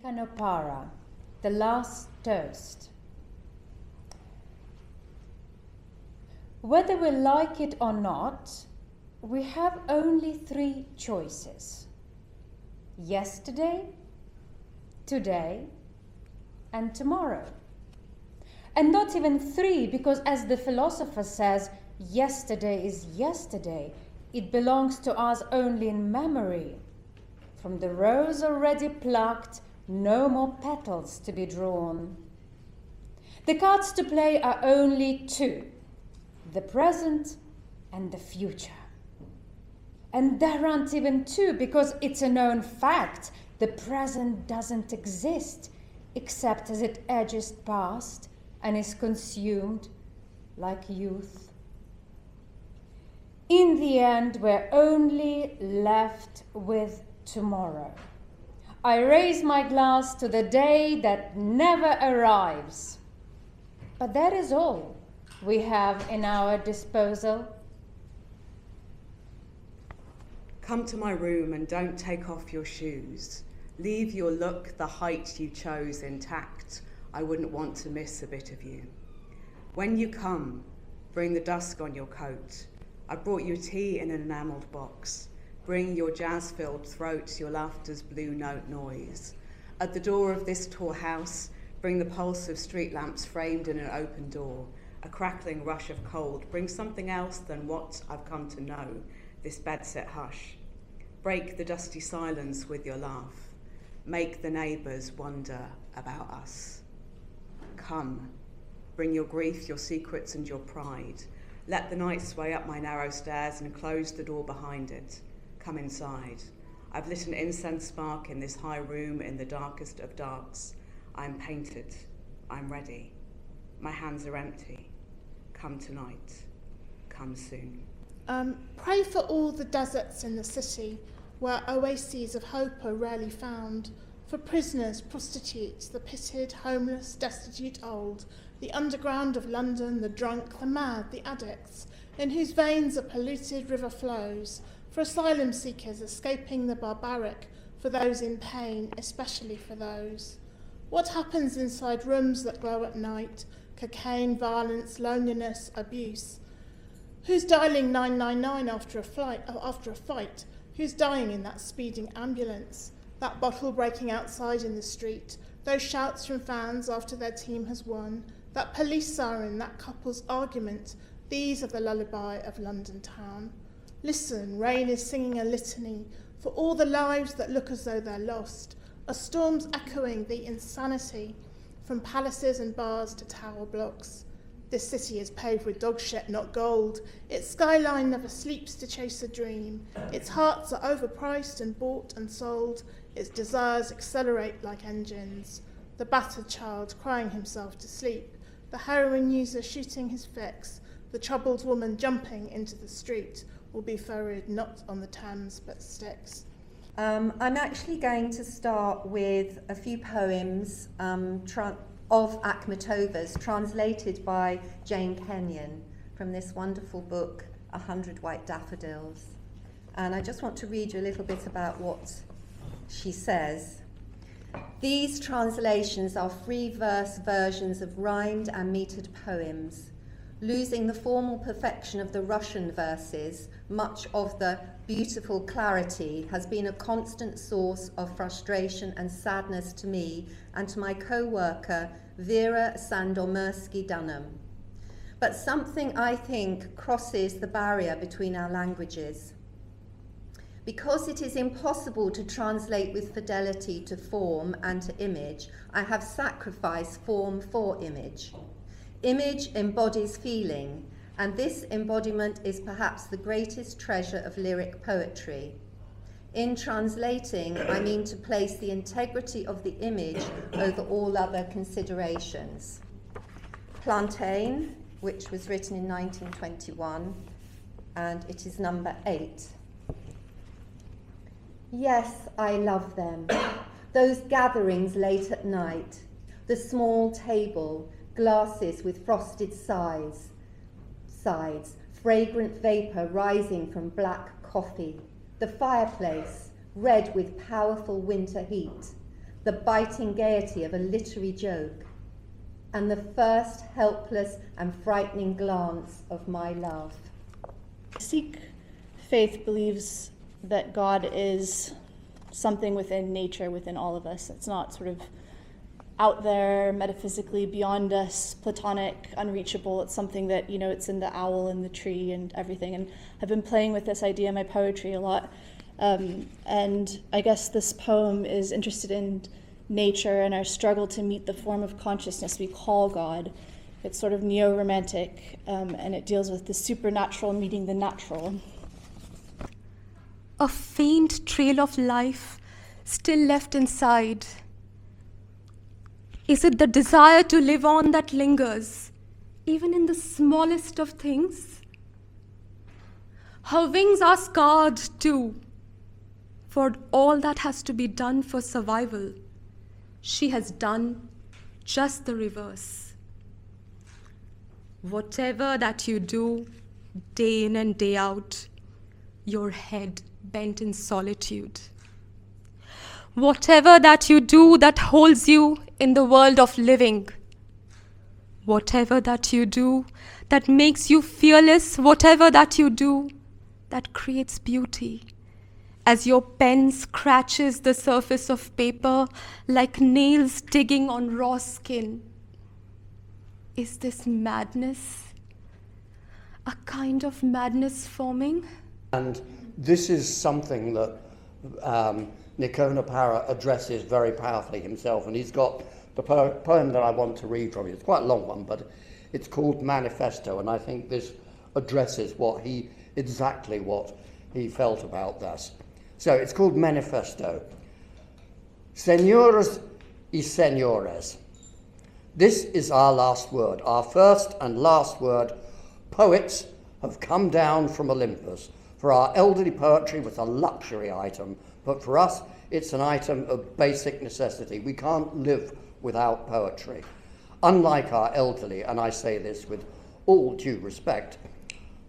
Nicanor Parra, The Last Toast. Whether we like it or not, we have only three choices: yesterday, today, and tomorrow. And not even three, because as the philosopher says, yesterday is yesterday. It belongs to us only in memory. From the rose already plucked, no more petals to be drawn. The cards to play are only two: the present and the future. And there aren't even two, because it's a known fact the present doesn't exist except as it edges past and is consumed like youth. In the end, we're only left with tomorrow. I raise my glass to the day that never arrives. But that is all we have in our disposal. Come to my room and don't take off your shoes. Leave your look, the height you chose, intact. I wouldn't want to miss a bit of you. When you come, bring the dusk on your coat. I brought you tea in an enamelled box. Bring your jazz-filled throat, your laughter's blue note noise. At the door of this tall house, bring the pulse of street lamps framed in an open door, a crackling rush of cold. Bring something else than what I've come to know, this bedsit hush. Break the dusty silence with your laugh. Make the neighbours wonder about us. Come, bring your grief, your secrets and your pride. Let the night sway up my narrow stairs and close the door behind it. Come inside. I've lit an incense spark in this high room in the darkest of darks. I'm painted. I'm ready. My hands are empty. Come tonight. Come soon. Pray for all the deserts in the city where oases of hope are rarely found, for prisoners, prostitutes, the pitted, homeless, destitute old, the underground of London, the drunk, the mad, the addicts, in whose veins a polluted river flows, for asylum seekers escaping the barbaric, for those in pain, especially for those. What happens inside rooms that glow at night? Cocaine, violence, loneliness, abuse. Who's dialing 999 after a fight? Who's dying in that speeding ambulance? That bottle breaking outside in the street? Those shouts from fans after their team has won? That police siren, that couple's argument? These are the lullaby of London town. Listen, rain is singing a litany for all the lives that look as though they're lost. A storm's echoing the insanity from palaces and bars to tower blocks. This city is paved with dog shit, not gold. Its skyline never sleeps to chase a dream. Its hearts are overpriced and bought and sold. Its desires accelerate like engines. The battered child crying himself to sleep. The heroin user shooting his fix. The troubled woman jumping into the street will be ferried not on the Thames but Styx. I'm actually going to start with a few poems of Akhmatova's, translated by Jane Kenyon from this wonderful book, 100 White Daffodils. And I just want to read you a little bit about what she says. These translations are free verse versions of rhymed and metered poems. Losing the formal perfection of the Russian verses, much of the beautiful clarity has been a constant source of frustration and sadness to me and to my co-worker, Vera Sandomierski-Dunham. But something, I think, crosses the barrier between our languages. Because it is impossible to translate with fidelity to form and to image, I have sacrificed form for image. Image embodies feeling, and this embodiment is perhaps the greatest treasure of lyric poetry. In translating, I mean to place the integrity of the image over all other considerations. Plantain, which was written in 1921, and it is number 8. Yes, I love them. Those gatherings late at night, the small table, glasses with frosted sides, fragrant vapour rising from black coffee, the fireplace, red with powerful winter heat, the biting gaiety of a literary joke, and the first helpless and frightening glance of my love. Sikh faith believes that God is something within nature, within all of us. It's not sort of out there, metaphysically beyond us, platonic, unreachable. It's something that, it's in the owl and the tree and everything. And I've been playing with this idea in my poetry a lot. And I guess this poem is interested in nature and our struggle to meet the form of consciousness we call God. It's sort of neo-romantic, and it deals with the supernatural meeting the natural. A faint trail of life still left inside. Is it the desire to live on that lingers, even in the smallest of things? Her wings are scarred too, for all that has to be done for survival. She has done just the reverse. Whatever that you do, day in and day out, your head bent in solitude. Whatever that you do that holds you in the world of living. Whatever that you do that makes you fearless, whatever that you do that creates beauty. As your pen scratches the surface of paper like nails digging on raw skin. Is this madness? A kind of madness forming? And this is something that Nicanor Parra addresses very powerfully himself, and he's got the poem that I want to read from it. It's quite a long one, but it's called Manifesto, and I think this addresses exactly what he felt about this. So it's called Manifesto. Señoras y señores, this is our last word, our first and last word. Poets have come down from Olympus. For our elderly, poetry was a luxury item, but for us, it's an item of basic necessity. We can't live without poetry. Unlike our elderly, and I say this with all due respect,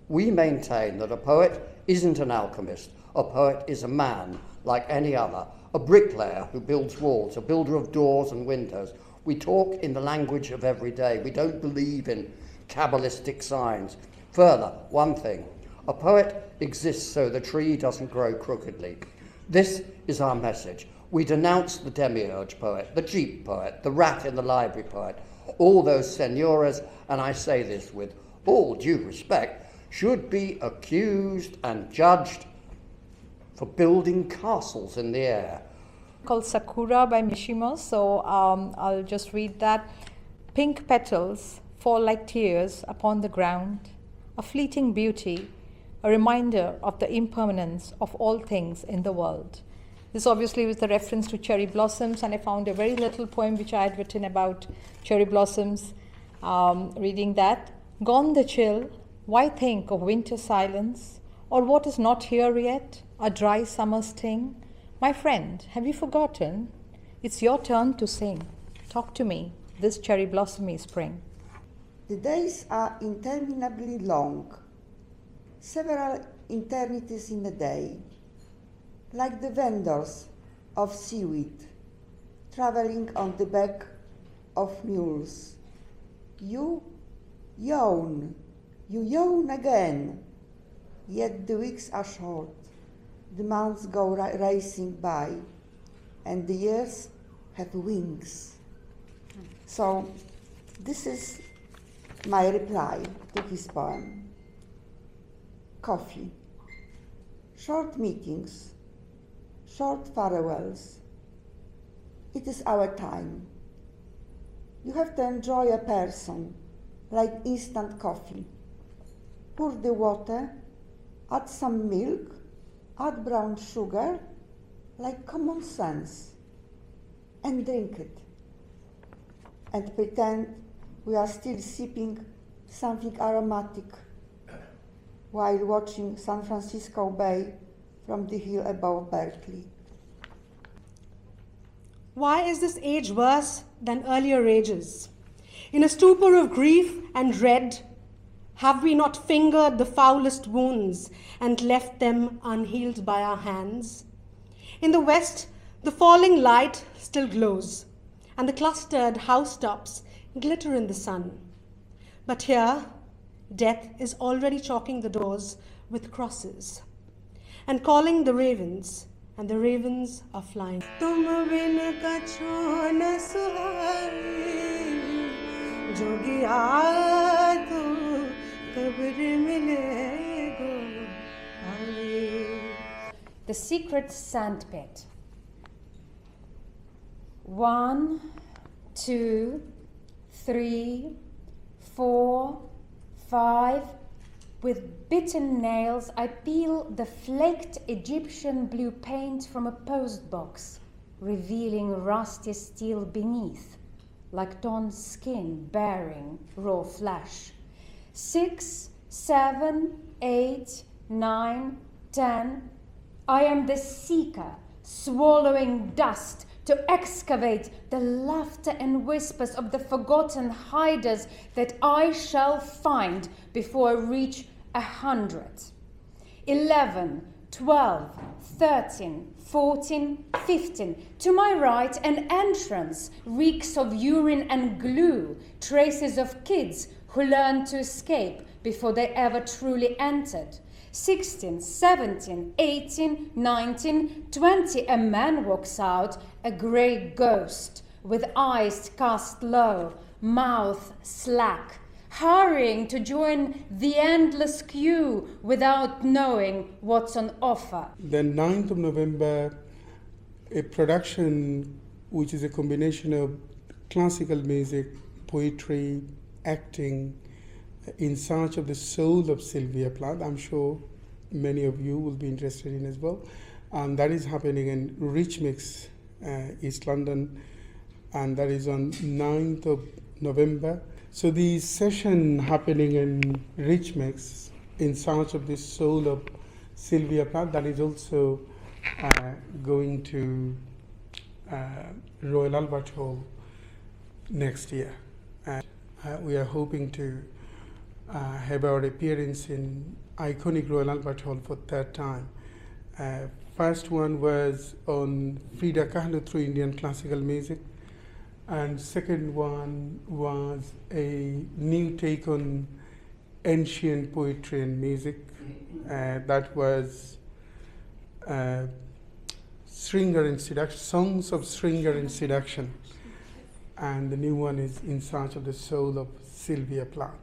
we maintain that a poet isn't an alchemist. A poet is a man like any other, a bricklayer who builds walls, a builder of doors and windows. We talk in the language of every day. We don't believe in Kabbalistic signs. Further, one thing, a poet exists so the tree doesn't grow crookedly. This is our message. We denounce the demiurge poet, the cheap poet, the rat in the library poet, all those señoras, and I say this with all due respect, should be accused and judged for building castles in the air. Called Sakura by Mishima, so I'll just read that. Pink petals fall like tears upon the ground, a fleeting beauty, a reminder of the impermanence of all things in the world. This obviously was the reference to cherry blossoms, and I found a very little poem which I had written about cherry blossoms, reading that. Gone the chill, why think of winter silence, or what is not here yet, a dry summer sting? My friend, have you forgotten? It's your turn to sing. Talk to me, this cherry blossomy spring. The days are interminably long, several eternities in a day, like the vendors of seaweed, traveling on the back of mules. You yawn again, yet the weeks are short, the months go racing by, and the years have wings. So this is my reply to his poem. Coffee. Short meetings, short farewells. It is our time. You have to enjoy a person, like instant coffee. Pour the water, add some milk, add brown sugar, like common sense, and drink it. And pretend we are still sipping something aromatic while watching San Francisco Bay from the hill above Berkeley. Why is this age worse than earlier ages? In a stupor of grief and dread, have we not fingered the foulest wounds and left them unhealed by our hands? In the West, The falling light still glows, and the clustered housetops glitter in the sun. But here, death is already chalking the doors with crosses and calling the ravens, and the ravens are flying. The secret sandpit. 1, 2, 3, 4, 5. With bitten nails, I peel the flaked Egyptian blue paint from a postbox, revealing rusty steel beneath, like Don's skin bearing raw flesh. 6, 7, 8, 9, 10. I am the seeker, swallowing dust to excavate the laughter and whispers of the forgotten hiders that I shall find before I reach 100. 11, 12, 13, 14, 15. To my right, an entrance reeks of urine and glue, traces of kids who learned to escape before they ever truly entered. 16, 17, 18, 19, 20. A man walks out, a grey ghost, with eyes cast low, mouth slack, hurrying to join the endless queue without knowing what's on offer. The 9th of November, a production which is a combination of classical music, poetry, acting, in search of the soul of Sylvia Plath. I'm sure many of you will be interested in as well. And that is happening in Rich Mix, East London, and that is on 9th of November. So the session happening in Rich Mix, in search of the soul of Sylvia Plath, that is also going to Royal Albert Hall next year. And we are hoping to have our appearance in iconic Royal Albert Hall for third time. First one was on Frida Kahlo through Indian classical music, and second one was a new take on ancient poetry and music. That was Stringer and Seduction, Songs of Stringer and Seduction, and the new one is In Search of the Soul of Sylvia Plath.